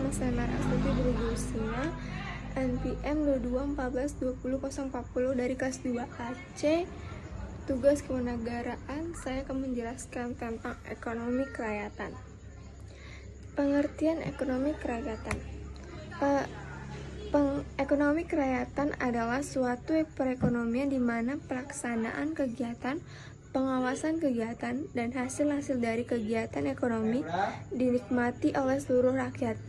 Nama saya Mara Astuti Brugusina, NPM 22142040 dari kelas 2AC. Tugas kewarganegaraan, saya akan menjelaskan tentang ekonomi kerakyatan. Pengertian ekonomi kerakyatan. Ekonomi kerakyatan adalah suatu perekonomian di mana pelaksanaan kegiatan, pengawasan kegiatan, dan hasil-hasil dari kegiatan ekonomi dinikmati oleh seluruh rakyat.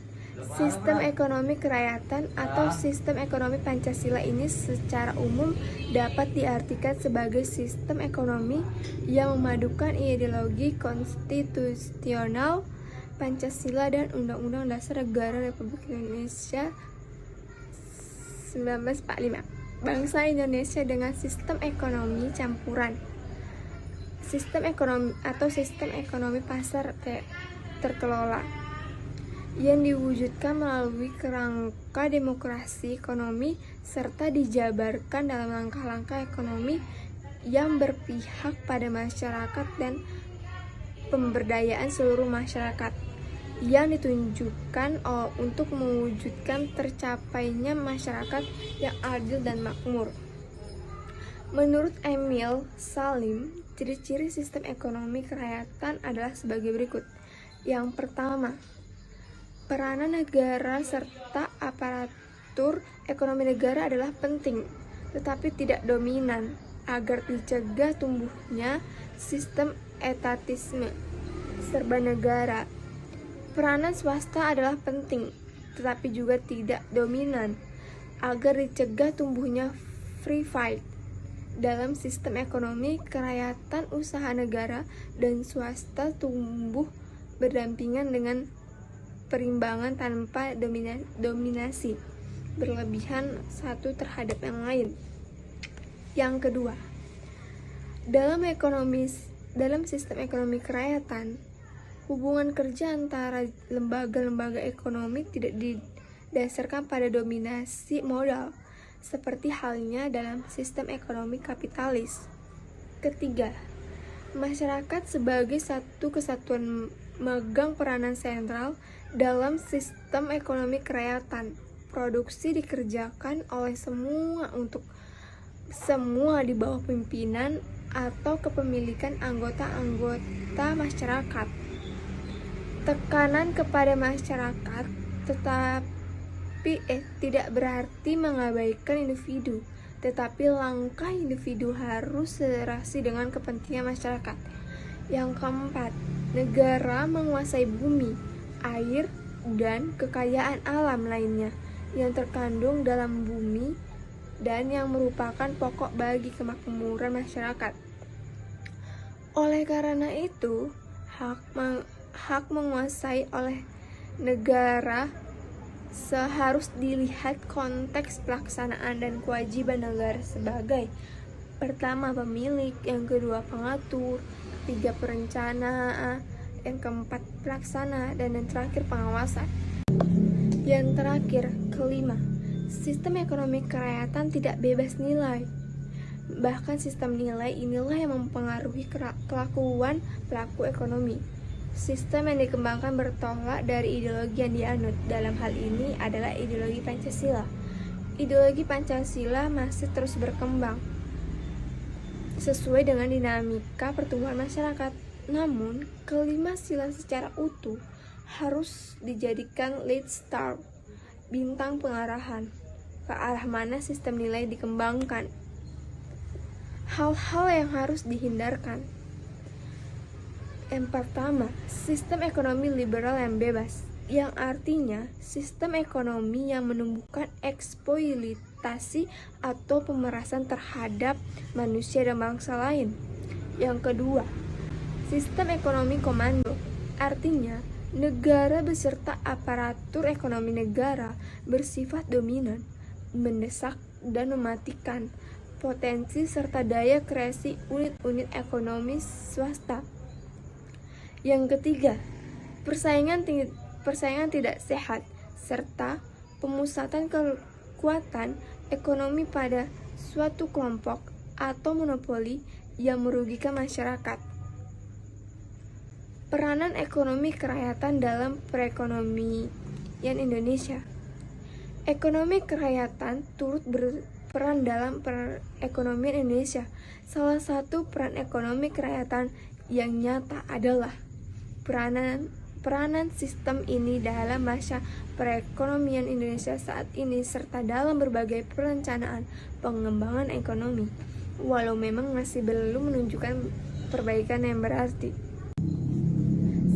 Sistem ekonomi kerakyatan atau sistem ekonomi Pancasila ini secara umum dapat diartikan sebagai sistem ekonomi yang memadukan ideologi konstitusional Pancasila dan Undang-Undang Dasar Negara Republik Indonesia 1945. Bangsa Indonesia dengan sistem ekonomi campuran. Sistem ekonomi atau sistem ekonomi pasar terkelola yang diwujudkan melalui kerangka demokrasi ekonomi serta dijabarkan dalam langkah-langkah ekonomi yang berpihak pada masyarakat dan pemberdayaan seluruh masyarakat yang ditunjukkan untuk mewujudkan tercapainya masyarakat yang adil dan makmur. Menurut Emil Salim, ciri-ciri sistem ekonomi kerakyatan adalah sebagai berikut. Yang pertama, peranan negara serta aparatur ekonomi negara adalah penting, tetapi tidak dominan, agar dicegah tumbuhnya sistem etatisme serba negara. Peranan swasta adalah penting, tetapi juga tidak dominan, agar dicegah tumbuhnya free fight. Dalam sistem ekonomi kerakyatan, usaha negara dan swasta tumbuh berdampingan dengan perimbangan tanpa dominasi berlebihan satu terhadap yang lain. Yang kedua, dalam sistem ekonomi kerakyatan, hubungan kerja antara lembaga-lembaga ekonomi tidak didasarkan pada dominasi modal, seperti halnya dalam sistem ekonomi kapitalis. Ketiga, masyarakat sebagai satu kesatuan memegang peranan sentral dalam sistem ekonomi kerakyatan. Produksi dikerjakan oleh semua untuk semua di bawah pimpinan atau kepemilikan anggota-anggota masyarakat. Tekanan kepada masyarakat tidak berarti mengabaikan individu, tetapi langkah individu harus selerasi dengan kepentingan masyarakat. Yang keempat, negara menguasai bumi, air, dan kekayaan alam lainnya yang terkandung dalam bumi dan yang merupakan pokok bagi kemakmuran masyarakat. Oleh karena itu, hak menguasai oleh negara seharus dilihat konteks pelaksanaan dan kewajiban negara sebagai: pertama, pemilik; yang kedua, pengatur; ketiga, perencana; yang keempat, pelaksana; dan yang terakhir, pengawasan. Yang terakhir, kelima, sistem ekonomi kerakyatan tidak bebas nilai. Bahkan sistem nilai inilah yang mempengaruhi kelakuan pelaku ekonomi. Sistem yang dikembangkan bertolak dari ideologi yang dianut. Dalam hal ini adalah ideologi Pancasila. Ideologi Pancasila masih terus berkembang sesuai dengan dinamika pertumbuhan masyarakat. Namun, kelima sila secara utuh harus dijadikan lead star, bintang pengarahan, ke arah mana sistem nilai dikembangkan. Hal-hal yang harus dihindarkan. Yang pertama, sistem ekonomi liberal yang bebas, yang artinya sistem ekonomi yang menumbuhkan eksploitasi atau pemerasan terhadap manusia dan bangsa lain. Yang kedua, sistem ekonomi komando, artinya negara beserta aparatur ekonomi negara bersifat dominan, mendesak dan mematikan potensi serta daya kreasi unit-unit ekonomi swasta. Yang ketiga, persaingan tidak sehat serta pemusatan kekuatan ekonomi pada suatu kelompok atau monopoli yang merugikan masyarakat. Peranan ekonomi kerakyatan dalam perekonomian Indonesia. Ekonomi kerakyatan turut berperan dalam perekonomian Indonesia. Salah satu peran ekonomi kerakyatan yang nyata adalah peranan sistem ini dalam masa perekonomian Indonesia saat ini serta dalam berbagai perencanaan pengembangan ekonomi, walau memang masih belum menunjukkan perbaikan yang berarti.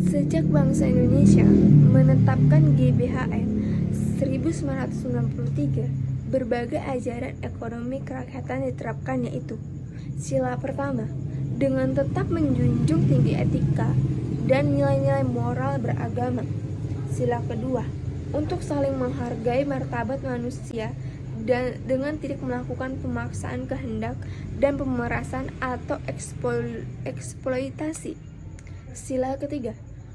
Sejak bangsa Indonesia menetapkan GBHN 1993, berbagai ajaran ekonomi kerakyatan diterapkan, yaitu sila pertama, dengan tetap menjunjung tinggi etika dan nilai-nilai moral beragama. Sila kedua, untuk saling menghargai martabat manusia dan dengan tidak melakukan pemaksaan kehendak dan pemerasan atau eksploitasi. Sila ketiga,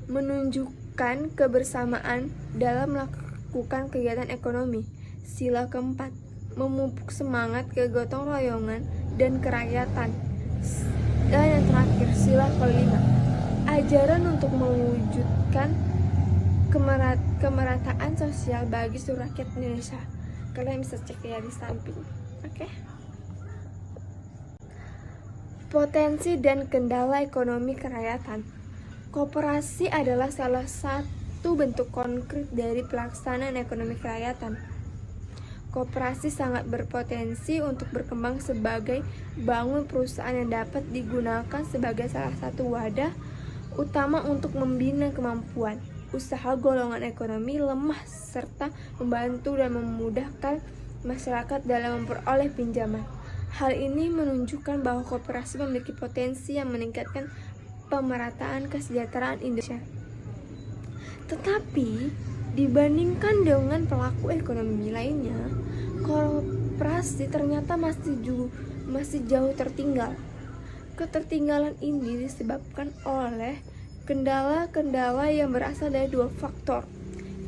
menunjukkan kebersamaan dalam melakukan kegiatan ekonomi. Sila keempat, memupuk semangat kegotong royongan dan kerakyatan. Dan yang terakhir, sila kelima, ajaran untuk mewujudkan kemerataan sosial bagi seluruh rakyat Indonesia. Kalian bisa cek ya di samping. Oke. Potensi dan kendala ekonomi kerakyatan. Koperasi adalah salah satu bentuk konkret dari pelaksanaan ekonomi kerakyatan. Koperasi sangat berpotensi untuk berkembang sebagai bangun perusahaan yang dapat digunakan sebagai salah satu wadah utama untuk membina kemampuan usaha golongan ekonomi lemah serta membantu dan memudahkan masyarakat dalam memperoleh pinjaman. Hal ini menunjukkan bahwa koperasi memiliki potensi yang meningkatkan pemerataan kesejahteraan Indonesia. Tetapi dibandingkan dengan pelaku ekonomi lainnya, koperasi ternyata masih jauh tertinggal. Ketertinggalan ini disebabkan oleh kendala-kendala yang berasal dari dua faktor.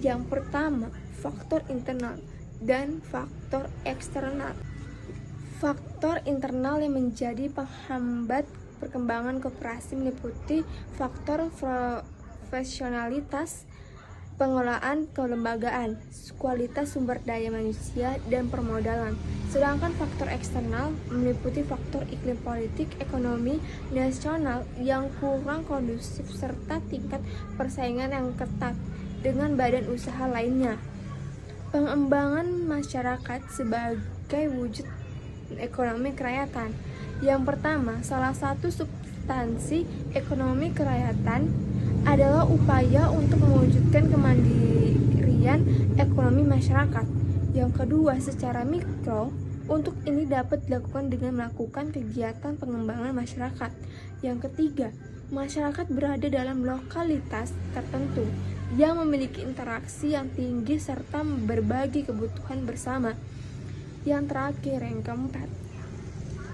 Yang pertama, faktor internal dan faktor eksternal. Faktor internal yang menjadi penghambat perkembangan koperasi meliputi faktor profesionalitas, pengelolaan kelembagaan, kualitas sumber daya manusia, dan permodalan. Sedangkan faktor eksternal meliputi faktor iklim politik, ekonomi nasional yang kurang kondusif, serta tingkat persaingan yang ketat dengan badan usaha lainnya. Pengembangan masyarakat sebagai wujud ekonomi kerakyatan. Yang pertama, salah satu substansi ekonomi kerakyatan adalah upaya untuk mewujudkan kemandirian ekonomi masyarakat. Yang kedua, secara mikro, untuk ini dapat dilakukan dengan melakukan kegiatan pengembangan masyarakat. Yang ketiga, masyarakat berada dalam lokalitas tertentu yang memiliki interaksi yang tinggi serta berbagi kebutuhan bersama. Yang terakhir, yang keempat,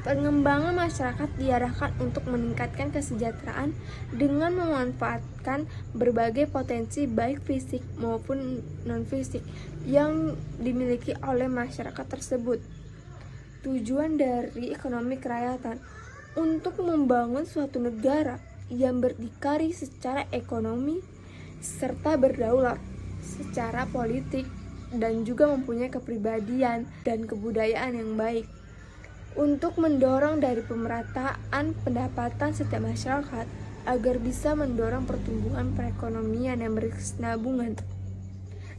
pengembangan masyarakat diarahkan untuk meningkatkan kesejahteraan dengan memanfaatkan berbagai potensi baik fisik maupun non-fisik yang dimiliki oleh masyarakat tersebut. Tujuan dari ekonomi kerakyatan untuk membangun suatu negara yang berdikari secara ekonomi serta berdaulat secara politik dan juga mempunyai kepribadian dan kebudayaan yang baik. Untuk mendorong dari pemerataan pendapatan setiap masyarakat agar bisa mendorong pertumbuhan perekonomian yang berkesinambungan.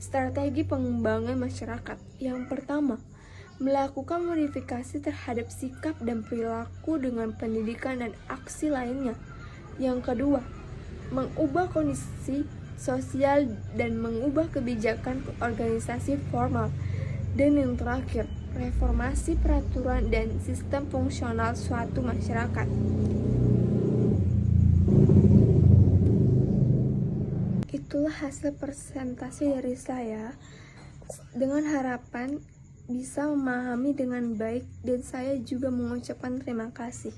Strategi pengembangan masyarakat. Yang pertama, melakukan modifikasi terhadap sikap dan perilaku dengan pendidikan dan aksi lainnya. Yang kedua, mengubah kondisi sosial dan mengubah kebijakan organisasi formal. Dan yang terakhir, reformasi peraturan dan sistem fungsional suatu masyarakat. Itulah hasil presentasi dari saya dengan harapan bisa memahami dengan baik, dan saya juga mengucapkan terima kasih.